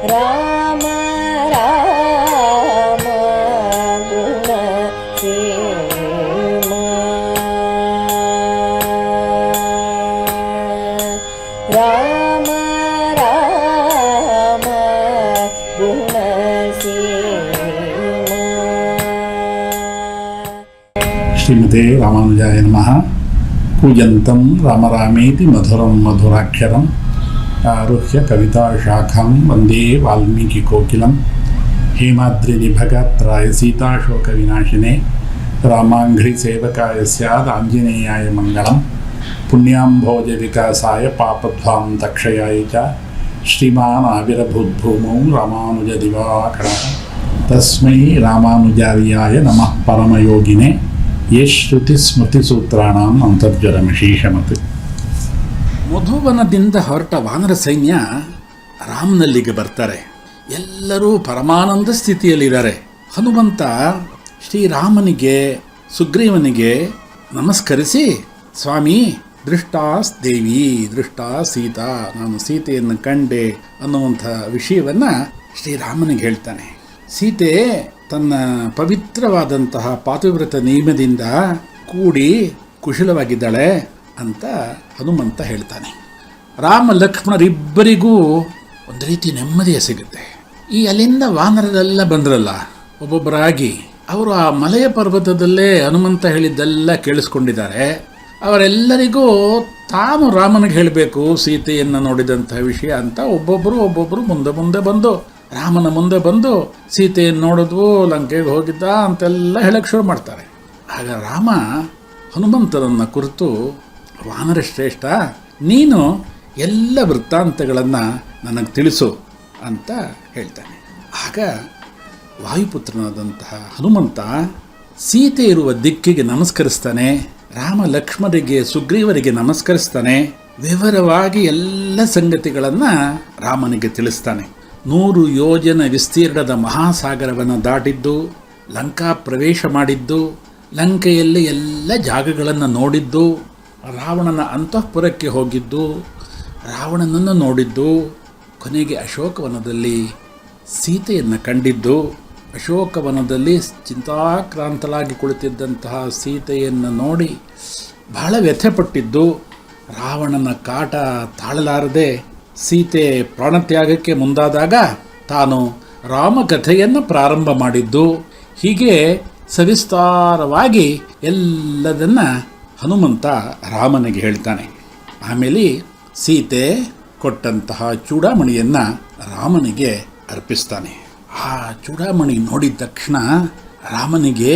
ರಾಮ ರಾಮ ಗುಣ ಸೇಮ ರಾಮ ರಾಮ ಗುಣ ಸೇಮ. ಶ್ರೀಮತೆ ರಾಮಾನುಜಾಯ ನಮಃ. ಕೂಜಂತಂ ರಾಮರಾಮೇತಿ ಮಧುರಂ ಮಧುರಾಕ್ಷರಂ ಆರುಹ್ಯ ಕವಿತಾ ಶಾಖಾಂ ವಂದೇ ವಾಲ್ಮೀಕಿ ಕೋಕಿಲಂ. ಹೇಮಾದ್ರಿ ನಿಭಗಾತ್ರಾಯ ಸೀತಾಶೋಕ ವಿನಾಶಿನೇ ರಾಮಾಂಘ್ರಿ ಸೇವಕಾಯ ಸ್ಯಾದ್ ಆಂಜನೇಯಾಯ ಮಂಗಳಂ. ಪುಣ್ಯಾಂಭೋಜ ವಿಕಾಸಾಯ ಪಾಪಧ್ವಾಂ ತಕ್ಷಯಾಯ ಚ ಶ್ರೀಮಾನ್ ಆವಿರಭೂದ್ಭೂಮೌ ರಾಮಾನುಜ ದಿವಾಕರಃ. ತಸ್ಮೈ ರಾಮಾನುಜಾರ್ಯಾಯ ನಮಃ ಪರಮಯೋಗಿನೇ ಯಶ್ರುತಿ ಸ್ಮೃತಿಸೂತ್ರಾಣಾಂ ಅಂತರ್ಜರಮಶೀಷಮತ್. ಮಧುವನದಿಂದ ಹೊರಟ ವಾನರ ಸೈನ್ಯ ರಾಮನಲ್ಲಿಗೆ ಬರ್ತಾರೆ. ಎಲ್ಲರೂ ಪರಮಾನಂದ ಸ್ಥಿತಿಯಲ್ಲಿದ್ದಾರೆ. ಹನುಮಂತ ಶ್ರೀರಾಮನಿಗೆ ಸುಗ್ರೀವನಿಗೆ ನಮಸ್ಕರಿಸಿ, ಸ್ವಾಮಿ ದೃಷ್ಟಾಸ್ ದೇವಿ ದೃಷ್ಟಾ ಸೀತಾ, ನಾನು ಸೀತೆಯನ್ನು ಕಂಡೆ ಅನ್ನುವಂಥ ವಿಷಯವನ್ನು ಶ್ರೀರಾಮನಿಗೆ ಹೇಳ್ತಾನೆ. ಸೀತೆ ತನ್ನ ಪವಿತ್ರವಾದಂತಹ ಪಾತಿವ್ರತ ನಿಯಮದಿಂದ ಕೂಡಿ ಕುಶಲವಾಗಿದ್ದಾಳೆ ಅಂತ ಹನುಮಂತ ಹೇಳ್ತಾನೆ. ರಾಮ ಲಕ್ಷ್ಮಣರಿಬ್ಬರಿಗೂ ಒಂದು ರೀತಿ ನೆಮ್ಮದಿಯ ಸಿಗುತ್ತೆ. ಈ ಅಲ್ಲಿಂದ ವಾನರರೆಲ್ಲ ಬಂದ್ರಲ್ಲ ಒಬ್ಬೊಬ್ಬರಾಗಿ, ಅವರು ಆ ಮಲೆಯ ಪರ್ವತದಲ್ಲೇ ಹನುಮಂತ ಹೇಳಿದ್ದೆಲ್ಲ ಕೇಳಿಸ್ಕೊಂಡಿದ್ದಾರೆ. ಅವರೆಲ್ಲರಿಗೂ ತಾನು ರಾಮನಿಗೆ ಹೇಳಬೇಕು ಸೀತೆಯನ್ನು ನೋಡಿದಂತಹ ವಿಷಯ ಅಂತ ಒಬ್ಬೊಬ್ಬರು ಮುಂದೆ ಬಂದು ರಾಮನ ಮುಂದೆ ಬಂದು ಸೀತೆಯನ್ನು ನೋಡಿದ್ವು, ಲಂಕೆಗೆ ಹೋಗಿದ್ದ ಅಂತೆಲ್ಲ ಹೇಳಕ್ಕೆ ಶುರು ಮಾಡ್ತಾರೆ. ಆಗ ರಾಮ ಹನುಮಂತನನ್ನು ಕುರಿತು, ವಾನರ ಶ್ರೇಷ್ಠ, ನೀನು ಎಲ್ಲ ವೃತ್ತಾಂತಗಳನ್ನು ನನಗೆ ತಿಳಿಸು ಅಂತ ಹೇಳ್ತಾನೆ. ಆಗ ವಾಯುಪುತ್ರನಾದಂತಹ ಹನುಮಂತ ಸೀತೆ ಇರುವ ದಿಕ್ಕಿಗೆ ನಮಸ್ಕರಿಸ್ತಾನೆ. ರಾಮ ಲಕ್ಷ್ಮಣರಿಗೆ ಸುಗ್ರೀವರಿಗೆ ನಮಸ್ಕರಿಸ್ತಾನೆ. ವಿವರವಾಗಿ ಎಲ್ಲ ಸಂಗತಿಗಳನ್ನು ರಾಮನಿಗೆ ತಿಳಿಸ್ತಾನೆ. 100 ಯೋಜನ ವಿಸ್ತೀರ್ಣದ ಮಹಾಸಾಗರವನ್ನು ದಾಟಿದ್ದು, ಲಂಕಾ ಪ್ರವೇಶ ಮಾಡಿದ್ದು, ಲಂಕೆಯಲ್ಲಿ ಎಲ್ಲ ಜಾಗಗಳನ್ನು ನೋಡಿದ್ದು, ರಾವಣನ ಅಂತಃಪುರಕ್ಕೆ ಹೋಗಿದ್ದು, ರಾವಣನನ್ನು ನೋಡಿದ್ದು, ಕೊನೆಗೆ ಅಶೋಕವನದಲ್ಲಿ ಸೀತೆಯನ್ನು ಕಂಡಿದ್ದು, ಅಶೋಕವನದಲ್ಲಿ ಚಿಂತಾಕ್ರಾಂತಳಾಗಿ ಕುಳಿತಿದ್ದಂತಹ ಸೀತೆಯನ್ನು ನೋಡಿ ಬಹಳ ವ್ಯಥೆಪಟ್ಟಿದ್ದು, ರಾವಣನ ಕಾಟ ತಾಳಲಾರದೆ ಸೀತೆ ಪ್ರಾಣತ್ಯಾಗಕ್ಕೆ ಮುಂದಾದಾಗ ತಾನು ರಾಮಕಥೆಯನ್ನು ಪ್ರಾರಂಭ ಮಾಡಿದ್ದು, ಹೀಗೆ ಸವಿಸ್ತಾರವಾಗಿ ಎಲ್ಲದನ್ನು ಹನುಮಂತ ರಾಮನಿಗೆ ಹೇಳ್ತಾನೆ. ಆಮೇಲೆ ಸೀತೆ ಕೊಟ್ಟಂತಹ ಚೂಡಾಮಣಿಯನ್ನು ರಾಮನಿಗೆ ಅರ್ಪಿಸ್ತಾನೆ. ಆ ಚೂಡಾಮಣಿ ನೋಡಿದ ತಕ್ಷಣ ರಾಮನಿಗೆ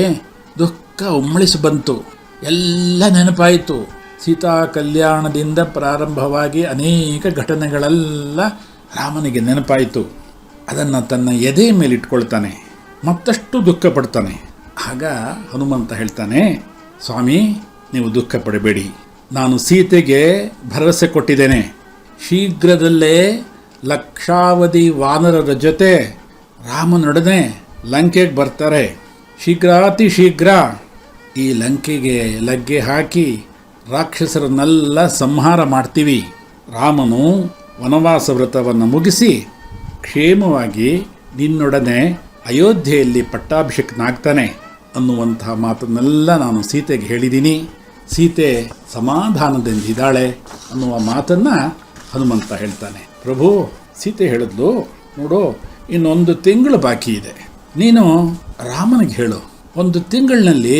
ದುಃಖ ಉಮ್ಮಳಿಸಿ ಬಂತು. ಎಲ್ಲ ನೆನಪಾಯಿತು. ಸೀತಾ ಕಲ್ಯಾಣದಿಂದ ಪ್ರಾರಂಭವಾಗಿ ಅನೇಕ ಘಟನೆಗಳೆಲ್ಲ ರಾಮನಿಗೆ ನೆನಪಾಯಿತು. ಅದನ್ನು ತನ್ನ ಎದೆ ಮೇಲೆ ಇಟ್ಕೊಳ್ತಾನೆ. ಮತ್ತಷ್ಟು ದುಃಖ ಪಡ್ತಾನೆ. ಆಗ ಹನುಮಂತ ಹೇಳ್ತಾನೆ, ಸ್ವಾಮಿ ನೀವು ದುಃಖ ಪಡಬೇಡಿ, ನಾನು ಸೀತೆಗೆ ಭರವಸೆ ಕೊಟ್ಟಿದ್ದೇನೆ. ಶೀಘ್ರದಲ್ಲೇ ಲಕ್ಷಾವಧಿ ವಾನರರ ಜೊತೆ ರಾಮನೊಡನೆ ಲಂಕೆಗೆ ಬರ್ತಾರೆ. ಶೀಘ್ರಾತಿ ಶೀಘ್ರ ಈ ಲಂಕೆಗೆ ಲಗ್ಗೆ ಹಾಕಿ ರಾಕ್ಷಸರನ್ನೆಲ್ಲ ಸಂಹಾರ ಮಾಡ್ತೀವಿ. ರಾಮನು ವನವಾಸ ವ್ರತವನ್ನು ಮುಗಿಸಿ ಕ್ಷೇಮವಾಗಿ ನಿನ್ನೊಡನೆ ಅಯೋಧ್ಯೆಯಲ್ಲಿ ಪಟ್ಟಾಭಿಷೇಕನಾಗ್ತಾನೆ ಅನ್ನುವಂತಹ ಮಾತನ್ನೆಲ್ಲ ನಾನು ಸೀತೆಗೆ ಹೇಳಿದ್ದೀನಿ. ಸೀತೆ ಸಮಾಧಾನದಿಂದಿದ್ದಾಳೆ ಅನ್ನುವ ಮಾತನ್ನು ಹನುಮಂತ ಹೇಳ್ತಾನೆ. ಪ್ರಭು, ಸೀತೆ ಹೇಳಿದ್ಲು, ನೋಡು ಇನ್ನೊಂದು ತಿಂಗಳು ಬಾಕಿ ಇದೆ, ನೀನು ರಾಮನಿಗೆ ಹೇಳು 1 ತಿಂಗಳಿನಲ್ಲಿ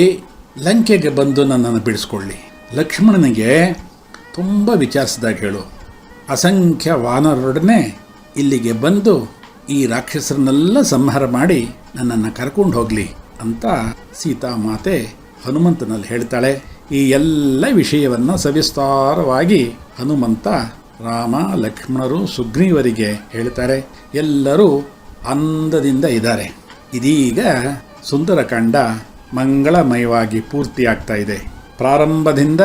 ಲಂಕೆಗೆ ಬಂದು ನನ್ನನ್ನು ಬಿಡಿಸ್ಕೊಳ್ಳಿ. ಲಕ್ಷ್ಮಣನಿಗೆ ತುಂಬ ವಿಚಾರಿಸಿದಾಗ ಹೇಳು, ಅಸಂಖ್ಯ ವಾನರರೊಡನೆ ಇಲ್ಲಿಗೆ ಬಂದು ಈ ರಾಕ್ಷಸರನ್ನೆಲ್ಲ ಸಂಹಾರ ಮಾಡಿ ನನ್ನನ್ನು ಕರ್ಕೊಂಡು ಹೋಗಲಿ ಅಂತ ಸೀತಾಮಾತೆ ಹನುಮಂತನಲ್ಲಿ ಹೇಳ್ತಾಳೆ. ಈ ಎಲ್ಲ ವಿಷಯವನ್ನು ಸವಿಸ್ತಾರವಾಗಿ ಹನುಮಂತ ರಾಮ ಲಕ್ಷ್ಮಣರು ಸುಗ್ರೀವರಿಗೆ ಹೇಳ್ತಾರೆ. ಎಲ್ಲರೂ ಅಂದದಿಂದ ಇದ್ದಾರೆ. ಇದೀಗ ಸುಂದರಕಾಂಡ ಮಂಗಳಮಯವಾಗಿ ಪೂರ್ತಿಯಾಗ್ತಾ ಇದೆ. ಪ್ರಾರಂಭದಿಂದ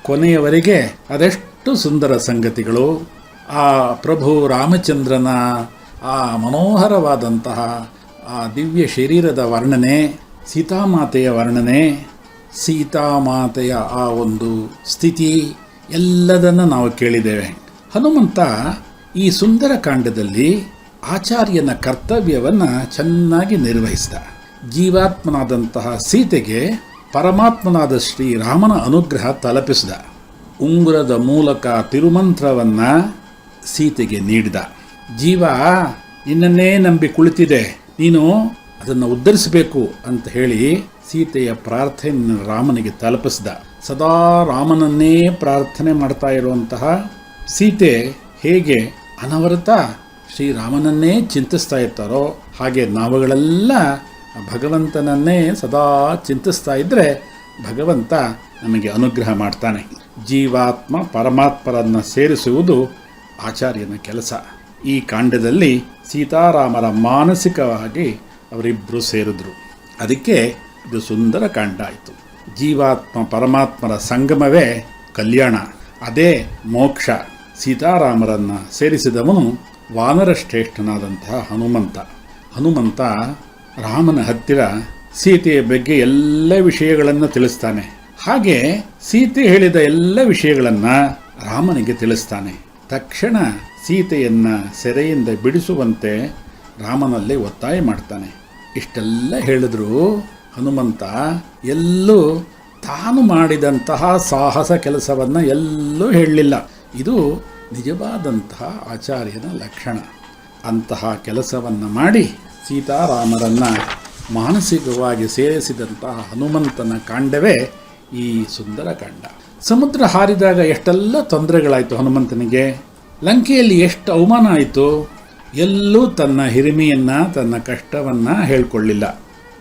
ಕೊನೆಯವರೆಗೆ ಅದೆಷ್ಟು ಸುಂದರ ಸಂಗತಿಗಳು. ಆ ಪ್ರಭು ರಾಮಚಂದ್ರನ ಆ ಮನೋಹರವಾದಂತಹ ಆ ದಿವ್ಯ ಶರೀರದ ವರ್ಣನೆ, ಸೀತಾಮಾತೆಯ ವರ್ಣನೆ, ಸೀತಾಮಾತೆಯ ಆ ಒಂದು ಸ್ಥಿತಿ ಎಲ್ಲದನ್ನು ನಾವು ಕೇಳಿದ್ದೇವೆ. ಹನುಮಂತ ಈ ಸುಂದರಕಾಂಡದಲ್ಲಿ ಆಚಾರ್ಯನ ಕರ್ತವ್ಯವನ್ನು ಚೆನ್ನಾಗಿ ನಿರ್ವಹಿಸಿದ. ಜೀವಾತ್ಮನಾದಂತಹ ಸೀತೆಗೆ ಪರಮಾತ್ಮನಾದ ಶ್ರೀರಾಮನ ಅನುಗ್ರಹ ತಲುಪಿಸಿದ. ಉಂಗುರದ ಮೂಲಕ ತಿರುಮಂತ್ರವನ್ನು ಸೀತೆಗೆ ನೀಡಿದ. ಜೀವ ನಿನ್ನನ್ನೇ ನಂಬಿ ಕುಳಿತಿದೆ, ನೀನು ಅದನ್ನು ಉದ್ಧರಿಸಬೇಕು ಅಂತ ಹೇಳಿ ಸೀತೆಯ ಪ್ರಾರ್ಥನೆಯನ್ನು ರಾಮನಿಗೆ ತಲುಪಿಸಿದ. ಸದಾ ರಾಮನನ್ನೇ ಪ್ರಾರ್ಥನೆ ಮಾಡ್ತಾ ಇರುವಂತಹ ಸೀತೆ ಹೇಗೆ ಅನವರತ ಶ್ರೀರಾಮನನ್ನೇ ಚಿಂತಿಸ್ತಾ ಇರ್ತಾರೋ ಹಾಗೆ ನಾವುಗಳೆಲ್ಲ ಭಗವಂತನನ್ನೇ ಸದಾ ಚಿಂತಿಸ್ತಾ ಇದ್ದರೆ ಭಗವಂತ ನಮಗೆ ಅನುಗ್ರಹ ಮಾಡ್ತಾನೆ. ಜೀವಾತ್ಮ ಪರಮಾತ್ಮರನ್ನು ಸೇರಿಸುವುದು ಆಚಾರ್ಯನ ಕೆಲಸ. ಈ ಕಾಂಡದಲ್ಲಿ ಸೀತಾರಾಮರ ಮಾನಸಿಕವಾಗಿ ಅವರಿಬ್ಬರು ಸೇರಿದ್ರು. ಅದಕ್ಕೆ ಇದು ಸುಂದರ ಕಾಂಡ ಆಯಿತು. ಜೀವಾತ್ಮ ಪರಮಾತ್ಮರ ಸಂಗಮವೇ ಕಲ್ಯಾಣ, ಅದೇ ಮೋಕ್ಷ. ಸೀತಾರಾಮರನ್ನು ಸೇರಿಸಿದವನು ವಾನರ ಶ್ರೇಷ್ಠನಾದಂತಹ ಹನುಮಂತ ರಾಮನ ಹತ್ತಿರ ಸೀತೆಯ ಬಗ್ಗೆ ಎಲ್ಲ ವಿಷಯಗಳನ್ನು ತಿಳಿಸ್ತಾನೆ. ಹಾಗೆ ಸೀತೆ ಹೇಳಿದ ಎಲ್ಲ ವಿಷಯಗಳನ್ನು ರಾಮನಿಗೆ ತಿಳಿಸ್ತಾನೆ. ತಕ್ಷಣ ಸೀತೆಯನ್ನು ಸೆರೆಯಿಂದ ಬಿಡಿಸುವಂತೆ ರಾಮನಲ್ಲಿ ಒತ್ತಾಯ ಮಾಡ್ತಾನೆ. ಇಷ್ಟೆಲ್ಲ ಹೇಳಿದ್ರು ಹನುಮಂತ ಎಲ್ಲೂ ತಾನು ಮಾಡಿದಂತಹ ಸಾಹಸ ಕೆಲಸವನ್ನು ಎಲ್ಲೂ ಹೇಳಲಿಲ್ಲ. ಇದು ನಿಜವಾದಂತಹ ಆಚಾರ್ಯನ ಲಕ್ಷಣ. ಅಂತಹ ಕೆಲಸವನ್ನು ಮಾಡಿ ಸೀತಾರಾಮರನ್ನು ಮಾನಸಿಕವಾಗಿ ಸೇರಿಸಿದಂತಹ ಹನುಮಂತನ ಕಾಂಡವೇ ಈ ಸುಂದರ ಕಾಂಡ. ಸಮುದ್ರ ಹಾರಿದಾಗ ಎಷ್ಟೆಲ್ಲ ತೊಂದರೆಗಳಾಯಿತು ಹನುಮಂತನಿಗೆ. ಲಂಕೆಯಲ್ಲಿ ಎಷ್ಟು ಅವಮಾನ ಆಯಿತು. ಎಲ್ಲೂ ತನ್ನ ಹಿರಿಮೆಯನ್ನು ತನ್ನ ಕಷ್ಟವನ್ನು ಹೇಳಿಕೊಳ್ಳಿಲ್ಲ.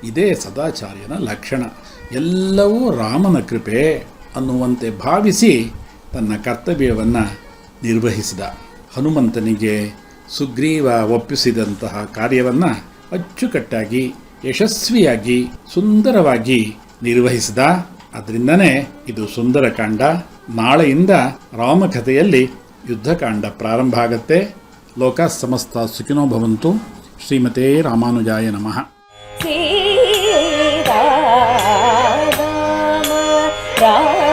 ಇದೇ ಸದಾಚಾರ್ಯನ ಲಕ್ಷಣ. ಎಲ್ಲವೂ ರಾಮನ ಕೃಪೆ ಅನ್ನುವಂತೆ ಭಾವಿಸಿ ತನ್ನ ಕರ್ತವ್ಯವನ್ನು ನಿರ್ವಹಿಸಿದ. ಹನುಮಂತನಿಗೆ ಸುಗ್ರೀವ ಒಪ್ಪಿಸಿದಂತಹ ಕಾರ್ಯವನ್ನು ಅಚ್ಚುಕಟ್ಟಾಗಿ ಯಶಸ್ವಿಯಾಗಿ ಸುಂದರವಾಗಿ ನಿರ್ವಹಿಸಿದ. ಅದರಿಂದನೇ ಇದು ಸುಂದರಕಾಂಡ. ನಾಳೆಯಿಂದ ರಾಮಕಥೆಯಲ್ಲಿ ಯುದ್ಧಕಾಂಡ ಪ್ರಾರಂಭ ಆಗತ್ತೆ. ಲೋಕ ಸಮಸ್ತ ಸುಖಿನೋ ಭವಂತು. ಶ್ರೀಮತೇ ರಾಮಾನುಜಾಯ ನಮಃ. ಶ್ರೀರಾಮ ರಾಮ